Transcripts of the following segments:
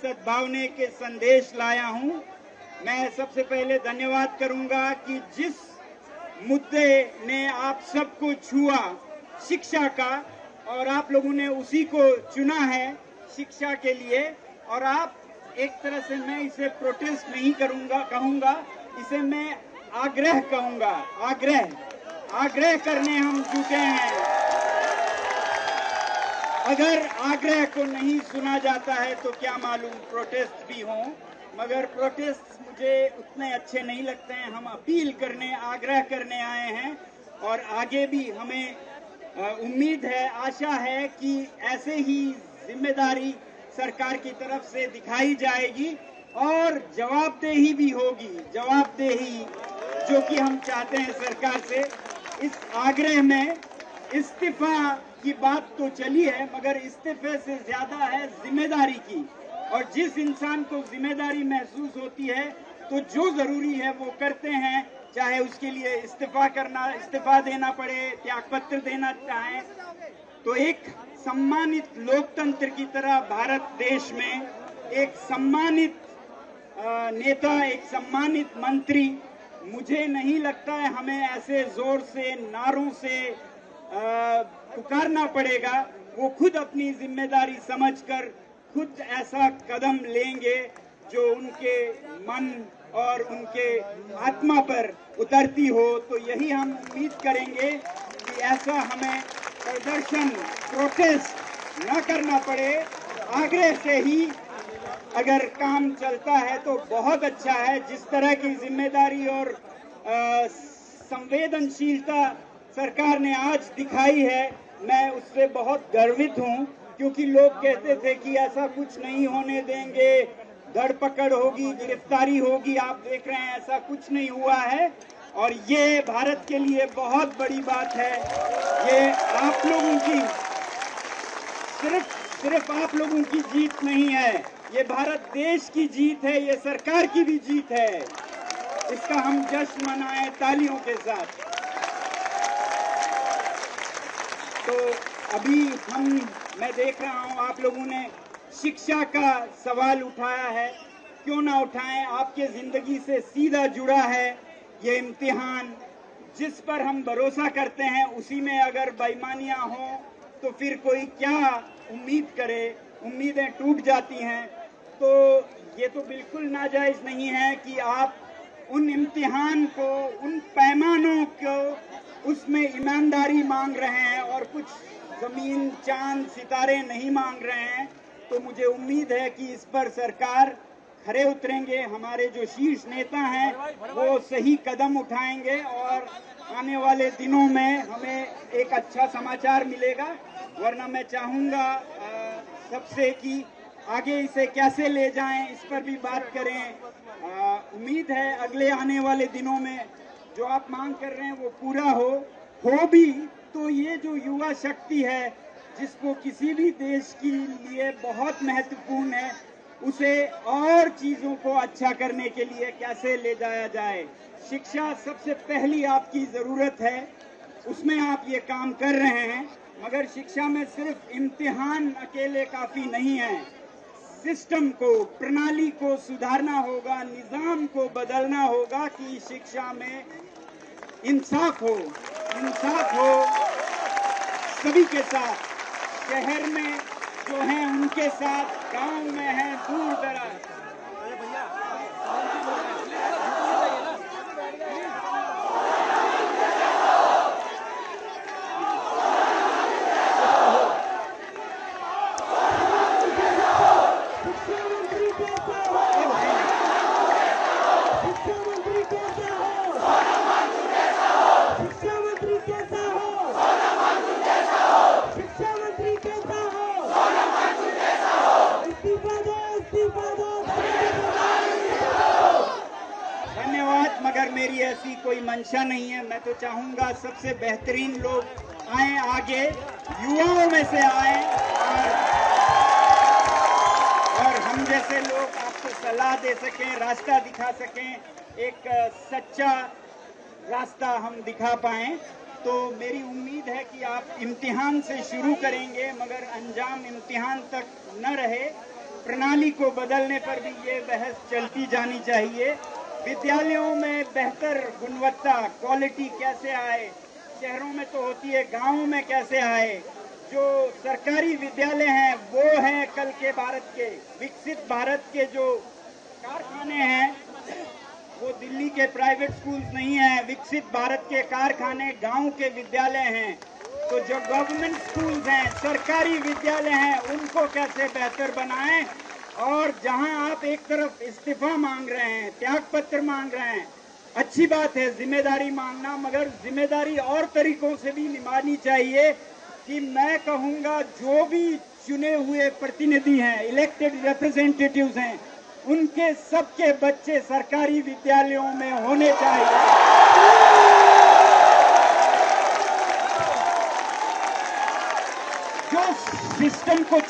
सद्भावना के संदेश लाया हूं। मैं सबसे पहले धन्यवाद करूंगा कि जिस मुद्दे ने आप सबको छुआ, शिक्षा का, और आप लोगों ने उसी को चुना है शिक्षा के लिए। और आप एक तरह से, मैं इसे प्रोटेस्ट नहीं कहूंगा, इसे मैं आग्रह कहूंगा। आग्रह करने हम जुटे हैं। अगर आग्रह को नहीं सुना जाता है तो क्या मालूम प्रोटेस्ट भी हो, मगर प्रोटेस्ट मुझे उतने अच्छे नहीं लगते हैं। हम अपील करने, आग्रह करने आए हैं और आगे भी हमें उम्मीद है, आशा है कि ऐसे ही जिम्मेदारी सरकार की तरफ से दिखाई जाएगी और जवाबदेही भी होगी। जवाबदेही जो कि हम चाहते हैं सरकार से। इस आग्रह में इस्तीफा की बात तो चली है, मगर इस्तीफे से ज्यादा है जिम्मेदारी की। और जिस इंसान को जिम्मेदारी महसूस होती है तो जो जरूरी है वो करते हैं, चाहे उसके लिए इस्तीफा देना पड़े, त्यागपत्र देना चाहे। तो एक सम्मानित लोकतंत्र की तरह भारत देश में एक सम्मानित नेता, एक सम्मानित मंत्री, मुझे नहीं लगता है हमें ऐसे जोर से, नारों से पुकारना पड़ेगा। वो खुद अपनी जिम्मेदारी समझकर खुद ऐसा कदम लेंगे जो उनके मन और उनके आत्मा पर उतरती हो। तो यही हम उम्मीद करेंगे कि ऐसा हमें प्रदर्शन, प्रोटेस्ट न करना पड़े। आग्रह से ही अगर काम चलता है तो बहुत अच्छा है। जिस तरह की जिम्मेदारी और संवेदनशीलता सरकार ने आज दिखाई है, मैं उससे बहुत गर्वित हूं, क्योंकि लोग कहते थे कि ऐसा कुछ नहीं होने देंगे, धरपकड़ होगी, गिरफ्तारी होगी। आप देख रहे हैं ऐसा कुछ नहीं हुआ है और ये भारत के लिए बहुत बड़ी बात है। ये आप लोगों की, सिर्फ आप लोगों की जीत नहीं है, ये भारत देश की जीत है, ये सरकार की भी जीत है। इसका हम जश्न मनाएं तालियों के साथ। तो अभी मैं देख रहा हूं आप लोगों ने शिक्षा का सवाल उठाया है। क्यों ना उठाएं, आपके जिंदगी से सीधा जुड़ा है ये इम्तिहान। जिस पर हम भरोसा करते हैं उसी में अगर बेईमानियां हो तो फिर कोई क्या उम्मीद करे, उम्मीदें टूट जाती हैं। तो ये तो बिल्कुल नाजायज नहीं है कि आप उन इम्तिहान को, उन पैमानों को, उसमें ईमानदारी मांग रहे हैं और कुछ जमीन, चांद, सितारे नहीं मांग रहे हैं। तो मुझे उम्मीद है कि इस पर सरकार खरे उतरेंगे। हमारे जो शीर्ष नेता हैं वो सही कदम उठाएंगे और आने वाले दिनों में हमें एक अच्छा समाचार मिलेगा। वरना मैं चाहूंगा सबसे कि आगे इसे कैसे ले जाएं, इस पर भी बात करें। उम्मीद है अगले आने वाले दिनों में जो आप मांग कर रहे हैं वो पूरा हो भी तो ये जो युवा शक्ति है, जिसको किसी भी देश के लिए बहुत महत्वपूर्ण है, उसे और चीजों को अच्छा करने के लिए कैसे ले जाया जाए। शिक्षा सबसे पहली आपकी जरूरत है, उसमें आप ये काम कर रहे हैं। मगर शिक्षा में सिर्फ इम्तिहान अकेले काफी नहीं है। सिस्टम को, प्रणाली को सुधारना होगा, निजाम को बदलना होगा कि शिक्षा में इंसाफ हो सभी के साथ। शहर में जो हैं उनके साथ, गांव में हैं दूर दराज। मगर मेरी ऐसी कोई मंशा नहीं है। मैं तो चाहूंगा सबसे बेहतरीन लोग आए आगे, युवाओं में से आए और हम जैसे लोग आपको सलाह दे सकें, रास्ता दिखा सकें, एक सच्चा रास्ता हम दिखा पाएं। तो मेरी उम्मीद है कि आप इम्तिहान से शुरू करेंगे मगर अंजाम इम्तिहान तक न रहे। प्रणाली को बदलने पर भी ये बहस चलती जानी चाहिए। विद्यालयों में बेहतर गुणवत्ता, क्वालिटी कैसे आए, शहरों में तो होती है, गांवों में कैसे आए। जो सरकारी विद्यालय हैं वो हैं कल के भारत के, विकसित भारत के जो कारखाने हैं वो दिल्ली के प्राइवेट स्कूल्स नहीं हैं। विकसित भारत के कारखाने गांव के विद्यालय हैं। तो जो गवर्नमेंट स्कूल्स हैं, सरकारी विद्यालय हैं, उनको कैसे बेहतर बनाएं। और जहां आप एक तरफ इस्तीफा मांग रहे हैं, त्याग पत्र मांग रहे हैं, अच्छी बात है जिम्मेदारी मांगना, मगर जिम्मेदारी और तरीकों से भी निभानी चाहिए। कि मैं कहूंगा जो भी चुने हुए प्रतिनिधि हैं, इलेक्टेड रिप्रेजेंटेटिव्स हैं, उनके सबके बच्चे सरकारी विद्यालयों में होने चाहिए। जो सिस्टम को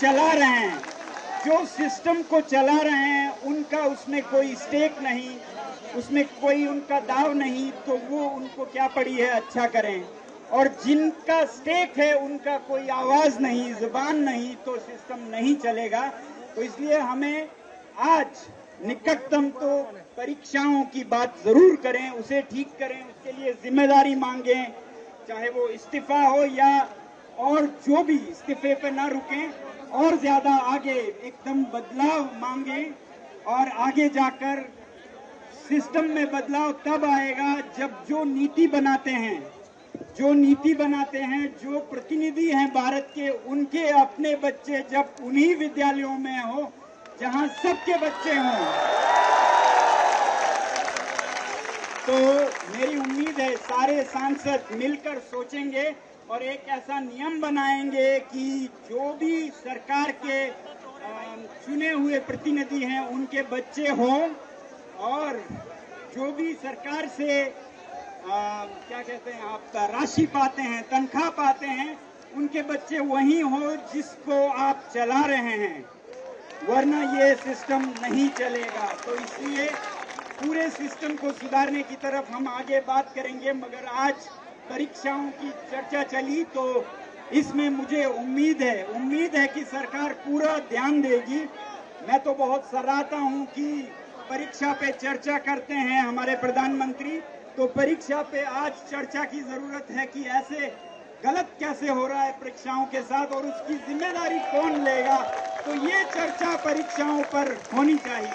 चला रहे हैं, उनका उसमें कोई स्टेक नहीं, उसमें कोई उनका दाव नहीं, तो वो उनको क्या पड़ी है, अच्छा करें। और जिनका स्टेक है उनका कोई आवाज नहीं, जुबान नहीं, तो सिस्टम नहीं चलेगा। तो इसलिए हमें आज निकटतम तो परीक्षाओं की बात जरूर करें, उसे ठीक करें, उसके लिए जिम्मेदारी मांगें, चाहे वो इस्तीफा हो या और जो भी, इस्तीफे पे ना रुकें और ज्यादा आगे एकदम बदलाव मांगें। और आगे जाकर सिस्टम में बदलाव तब आएगा जब जो नीति बनाते हैं, जो प्रतिनिधि हैं भारत के, उनके अपने बच्चे जब उन्हीं विद्यालयों में हो जहां सबके बच्चे हों। तो मेरी उम्मीद है सारे सांसद मिलकर सोचेंगे और एक ऐसा नियम बनाएंगे कि जो भी सरकार के चुने हुए प्रतिनिधि हैं उनके बच्चे हों, और जो भी सरकार से क्या कहते हैं आप, राशि पाते हैं, तनख्वाह पाते हैं, उनके बच्चे वही हो जिसको आप चला रहे हैं, वरना ये सिस्टम नहीं चलेगा। तो इसलिए पूरे सिस्टम को सुधारने की तरफ हम आगे बात करेंगे। मगर आज परीक्षाओं की चर्चा चली तो इसमें मुझे उम्मीद है कि सरकार पूरा ध्यान देगी। मैं तो बहुत सराहता हूं कि परीक्षा पे चर्चा करते हैं हमारे प्रधानमंत्री। तो परीक्षा पे आज चर्चा की जरूरत है कि ऐसे गलत कैसे हो रहा है परीक्षाओं के साथ और उसकी जिम्मेदारी कौन लेगा। तो ये चर्चा परीक्षाओं पर होनी चाहिए।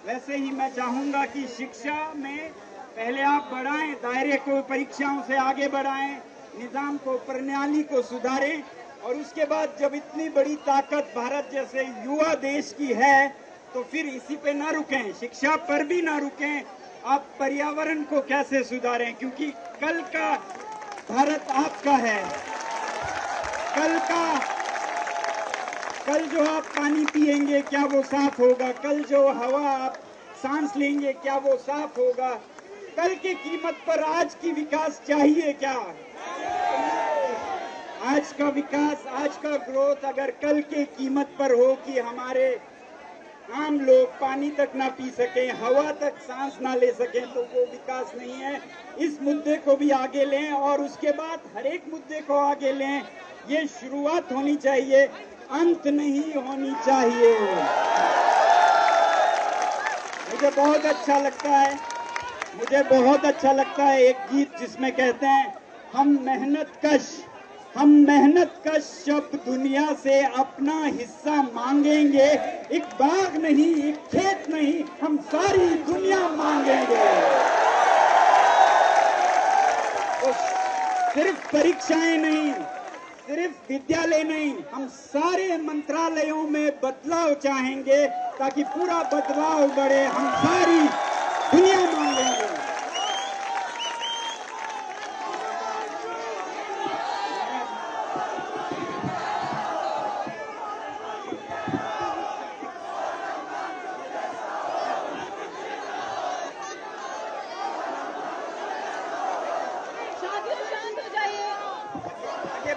वैसे ही मैं चाहूंगा कि शिक्षा में पहले आप बढ़ाएं, दायरे को परीक्षाओं से आगे बढ़ाएं, निजाम को, प्रणाली को सुधारें, और उसके बाद जब इतनी बड़ी ताकत भारत जैसे युवा देश की है तो फिर इसी पे ना रुकें, शिक्षा पर भी ना रुकें। आप पर्यावरण को कैसे सुधारें, क्योंकि कल का भारत आपका है। कल जो आप पानी पिएंगे क्या वो साफ होगा? कल जो हवा आप सांस लेंगे क्या वो साफ होगा? कल की कीमत पर आज की विकास चाहिए क्या? आज का विकास, आज का ग्रोथ अगर कल के कीमत पर हो कि हमारे आम लोग पानी तक ना पी सके, हवा तक सांस ना ले सके, तो वो विकास नहीं है। इस मुद्दे को भी आगे लें और उसके बाद हर एक मुद्दे को आगे लें। ये शुरुआत होनी चाहिए, अंत नहीं होनी चाहिए। मुझे बहुत अच्छा लगता है एक गीत जिसमें कहते हैं, हम मेहनत कश शब्द दुनिया से अपना हिस्सा मांगेंगे, एक बाग नहीं, एक खेत नहीं, हम सारी दुनिया मांगेंगे। तो सिर्फ परीक्षाएं नहीं, सिर्फ विद्यालय नहीं, हम सारे मंत्रालयों में बदलाव चाहेंगे ताकि पूरा बदलाव बढ़े, हम सारी दुनिया मांगेंगे।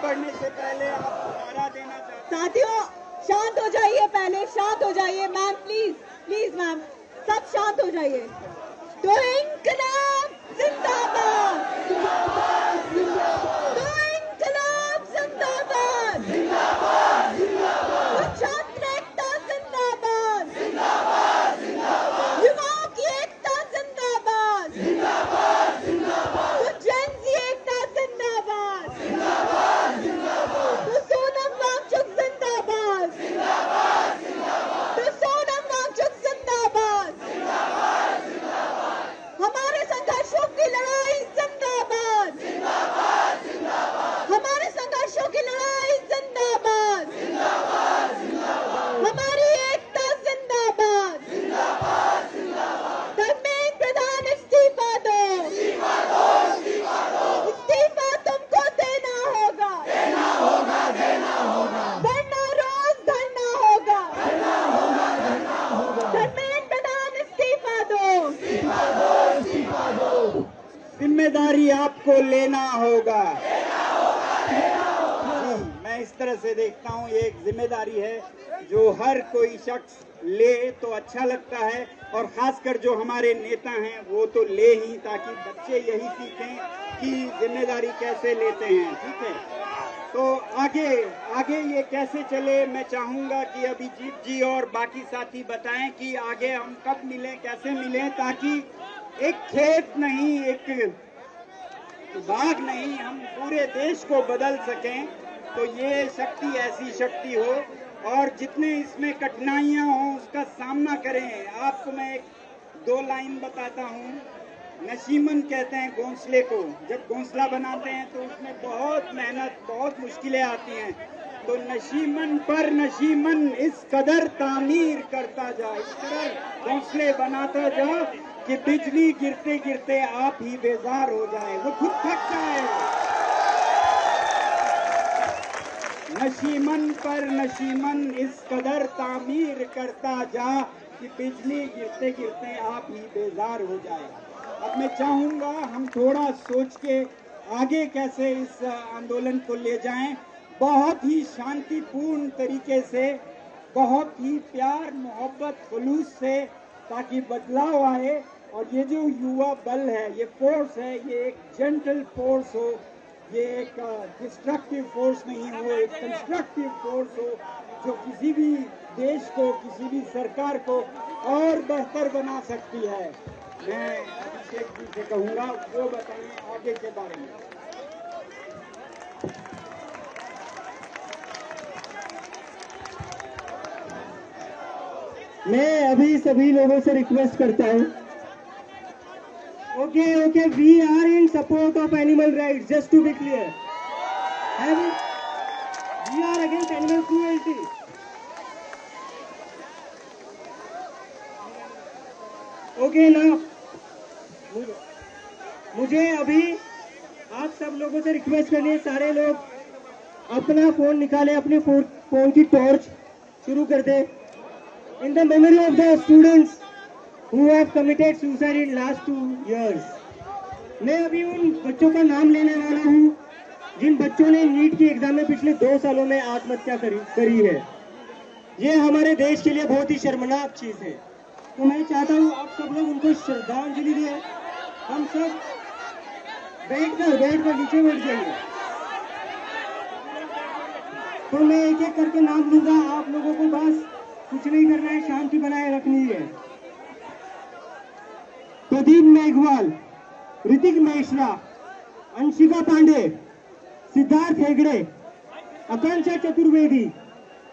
बढ़ने से पहले आप नारा देना चाहते हैं? साथियों शांत हो जाइए, पहले शांत हो जाइए। मैम प्लीज मैम, सब शांत हो जाइए। तो इंकलाब जिंदाबाद, तो इंकलाब जिंदाबाद। तरह से देखता हूँ ये एक जिम्मेदारी है जो हर कोई शख्स ले तो अच्छा लगता है, और खासकर जो हमारे नेता हैं वो तो ले ही, ताकि बच्चे यही सीखें कि जिम्मेदारी कैसे लेते हैं। ठीक है, तो आगे ये कैसे चले, मैं चाहूंगा कि अभिजीत जी और बाकी साथी बताएं कि आगे हम कब मिलें, कैसे मिलें, ताकि एक खेत नहीं, एक बाग नहीं, हम पूरे देश को बदल सकें। तो ये शक्ति ऐसी शक्ति हो, और जितने इसमें कठिनाइयां हों उसका सामना करें। आपको मैं एक 2 लाइन बताता हूँ। नशीमन कहते हैं घोंसले को, जब घोंसला बनाते हैं तो उसमें बहुत मेहनत, बहुत मुश्किलें आती हैं। तो नशीमन पर नशीमन इस कदर तामीर करता जा, इस कदर घोंसले बनाता जा कि बिजली गिरते गिरते आप ही बेजार हो जाए, वो खुद थक जाए। नशीमन पर नशीमन इस कदर तामीर करता जा कि बिजली गिरते गिरते आप ही बेजार हो जाए। अब मैं चाहूंगा हम थोड़ा सोच के आगे कैसे इस आंदोलन को ले जाएं, बहुत ही शांतिपूर्ण तरीके से, बहुत ही प्यार मोहब्बत खुलूस से, ताकि बदलाव आए। और ये जो युवा बल है, ये फोर्स है, ये एक जेंटल फोर्स हो, ये एक डिस्ट्रक्टिव फोर्स नहीं हो, एक कंस्ट्रक्टिव फोर्स हो जो किसी भी देश को, किसी भी सरकार को और बेहतर बना सकती है। मैं अभिषेक जी से कहूँगा वो बताएं आगे के बारे में। मैं अभी सभी लोगों से रिक्वेस्ट करता हूँ, okay, we are in support of animal rights, just to be clear. We are against animal cruelty. Okay, now, मुझे अभी आप सब लोगों से रिक्वेस्ट करनी है, सारे लोग अपना फोन निकालें, अपने फोन की टॉर्च शुरू कर दें। In the memory of the students who have committed suicide in last 2 years. मैं अभी उन बच्चों का नाम लेने वाला हूँ जिन बच्चों ने नीट की एग्जाम में पिछले 2 सालों में आत्महत्या करी है। ये हमारे देश के लिए बहुत ही शर्मनाक चीज है। तो मैं चाहता हूँ आप सब लोग उनको श्रद्धांजलि दें। हम सब बैठ कर नीचे बैठ जाइए। तो मैं एक एक करके नाम लूंगा, आप लोगों को बस कुछ नहीं करना है, शांति बनाए रखनी है। प्रदीप मेघवाल, ऋतिक मिश्रा, अंशिका पांडे, सिद्धार्थ हेगड़े, आकांक्षा चतुर्वेदी,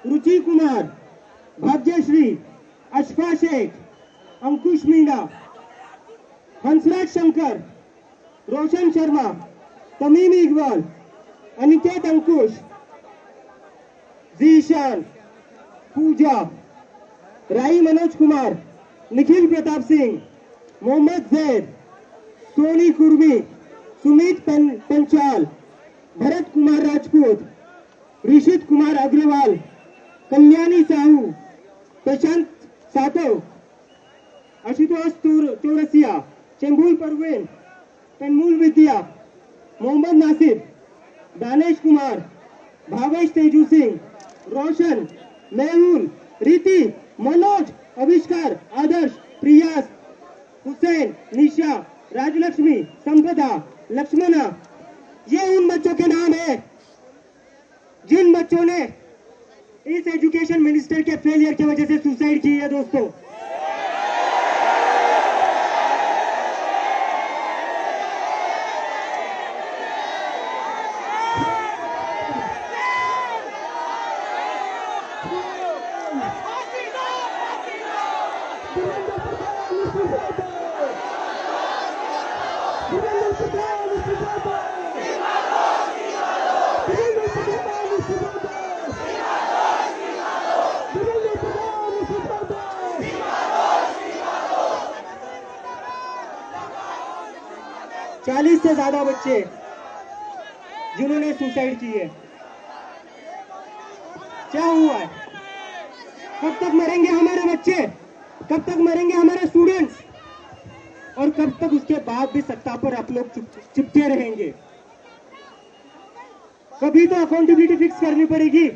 रुचि कुमार, भाग्यश्री, अशफा शेख, अंकुश मीणा, हंसराज शंकर, रोशन शर्मा, तमीम इकबाल, अनिकेत अंकुश, जीशान, पूजा, राई मनोज कुमार, निखिल प्रताप सिंह, मोहम्मद जैद, सोनी कुर्मी, सुमित पंचाल, भरत कुमार राजपूत, ऋषित कुमार अग्रवाल, कल्याणी साहू, प्रशांत सातव, आशुतोष चौरसिया, चेंबुल परवीन, तनमूल विद्या, मोहम्मद नासिर, दानेश कुमार, भावेश तेजू सिंह, रोशन, मेहुल, रीति, मनोज, आविष्कार, आदर्श, प्रियास, हुसैन, निशा, राजलक्ष्मी, संपदा, लक्ष्मणा, ये उन बच्चों के नाम है जिन बच्चों ने इस एजुकेशन मिनिस्टर के फेलियर की वजह से सुसाइड की है। दोस्तों, चालीस से ज्यादा बच्चे जिन्होंने सुसाइड की है। क्या हुआ है? कब तक मरेंगे हमारे बच्चे? कब तक मरेंगे हमारे स्टूडेंट्स? और कब तक उसके बाद भी सत्ता पर आप लोग चिपके रहेंगे? कभी तो अकाउंटेबिलिटी फिक्स करनी पड़ेगी।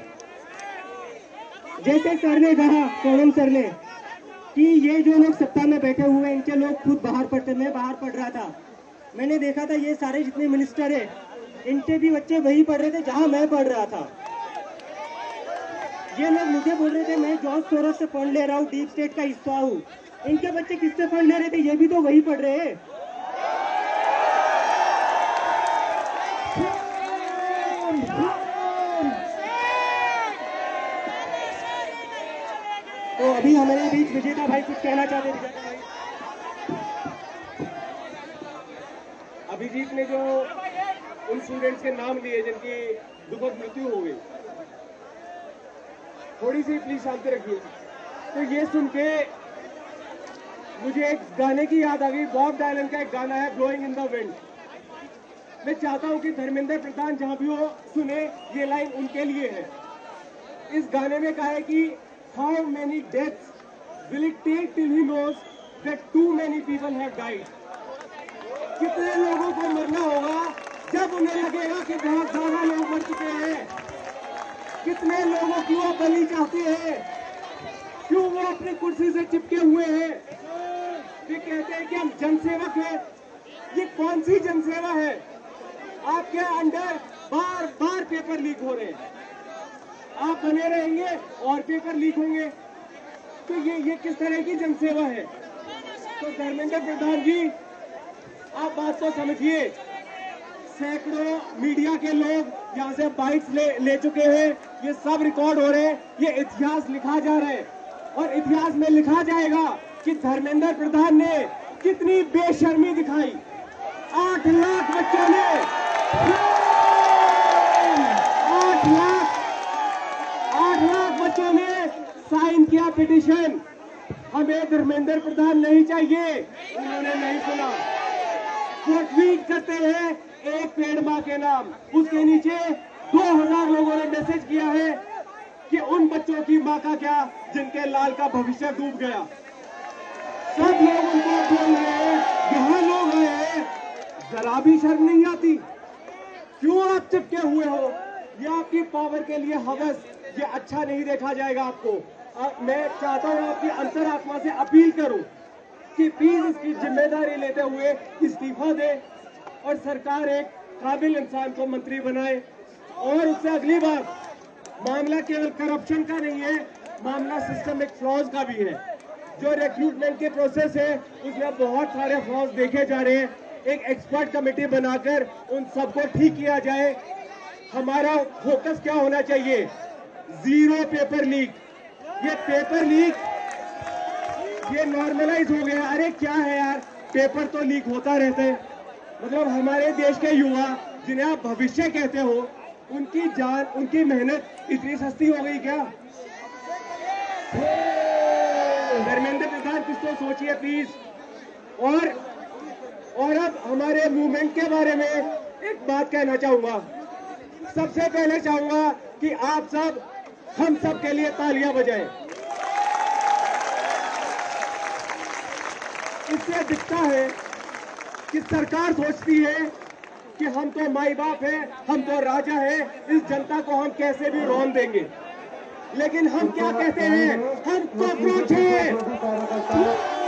जैसे सर ने कहा, सोनम सर ने, कि ये जो लोग सत्ता में बैठे हुए हैं इनके लोग खुद बाहर पढ़ते, मैं बाहर पढ़ रहा था, मैंने देखा था ये सारे जितने मिनिस्टर है इनके भी बच्चे वही पढ़ रहे थे जहां मैं पढ़ रहा था। ये लोग मुझे बोल रहे थे मैं जॉर्ज सोरोस से फंड ले रहा हूँ, डीप स्टेट का हिस्सा हूँ। इनके बच्चे किससे फंड ले रहे थे? ये भी तो वही पढ़ रहे हैं। तो अभी हमारे बीच विजेता भाई कुछ कहना चाहते थे। अभिजीत ने जो उन स्टूडेंट्स के नाम लिए जिनकी दुखद मृत्यु हो गई, थोड़ी सी प्लीज शांति रखिए। तो ये सुन के मुझे एक गाने की याद आ गई। बॉब डायलन का एक गाना है ब्लोइंग इन द विंड। मैं चाहता हूं कि धर्मेंद्र प्रधान जहां भी हो सुने, ये लाइन उनके लिए है। इस गाने में कहा है कि how many deaths will it take till he knows that to many people have died. कितने लोगों को मरना होगा जब उन्हें लगेगा कि बहुत ज्यादा लोग मर चुके हैं। कितने लोगों की वो बलि चाहते हैं, क्यों वो अपनी कुर्सी से चिपके हुए हैं। ये कहते हैं कि हम जनसेवक हैं। ये कौन सी जनसेवा है? आपके अंडर बार बार पेपर लीक हो रहे हैं, आप बने रहेंगे और पेपर लीक होंगे। तो ये किस तरह की जनसेवा है? तो धर्मेंद्र प्रधान जी, आप बात को समझिए। सैकड़ों मीडिया के लोग यहाँ से बाइट्स ले चुके हैं, ये सब रिकॉर्ड हो रहे हैं, ये इतिहास लिखा जा रहा है और इतिहास में लिखा जाएगा कि धर्मेंद्र प्रधान ने कितनी बेशर्मी दिखाई। 8 लाख बच्चों ने 8 लाख बच्चों ने साइन किया पिटीशन। हमें धर्मेंद्र प्रधान नहीं चाहिए, उन्होंने नहीं सुना। वो ट्वीट करते हैं एक पेड़ मां के नाम, उसके नीचे 2000 लोगों ने मैसेज किया है कि उन बच्चों की मां का क्या जिनके लाल का भविष्य डूब गया। सब लोग उनको बोल रहे हैं, यहाँ लोग आए हैं, जरा भी शर्म नहीं आती? क्यों आप चिपके हुए हो? ये आपकी पावर के लिए हवस, ये अच्छा नहीं देखा जाएगा आपको। मैं चाहता हूँ आपकी अंतरात्मा से अपील करूं कि प्लीज इसकी जिम्मेदारी लेते हुए इस्तीफा दे और सरकार एक काबिल इंसान को मंत्री बनाए। और उससे अगली बात, मामला केवल करप्शन का नहीं है, मामला सिस्टमिक फ्लॉज का भी है। जो रिक्रूटमेंट के प्रोसेस है उसमें बहुत सारे फ्लॉज देखे जा रहे हैं। एक एक्सपर्ट कमेटी बनाकर उन सबको ठीक किया जाए। हमारा फोकस क्या होना चाहिए? 0 पेपर लीक। ये पेपर लीक ये नॉर्मलाइज हो गया। अरे क्या है यार, पेपर तो लीक होता रहता है। मतलब हमारे देश के युवा जिन्हें आप भविष्य कहते हो, उनकी जान, उनकी मेहनत इतनी सस्ती हो गई क्या? धर्मेंद्र प्रधान कुछ तो सोचिए प्लीज। और अब हमारे मूवमेंट के बारे में एक बात कहना चाहूंगा। सबसे पहले चाहूंगा कि आप सब हम सब के लिए तालियां बजाएं। इससे दिखता है कि सरकार सोचती है कि हम तो माई बाप है, हम तो राजा है, इस जनता को हम कैसे भी रौन देंगे। लेकिन हम क्या कहते हैं? हम कॉकरोच हैं।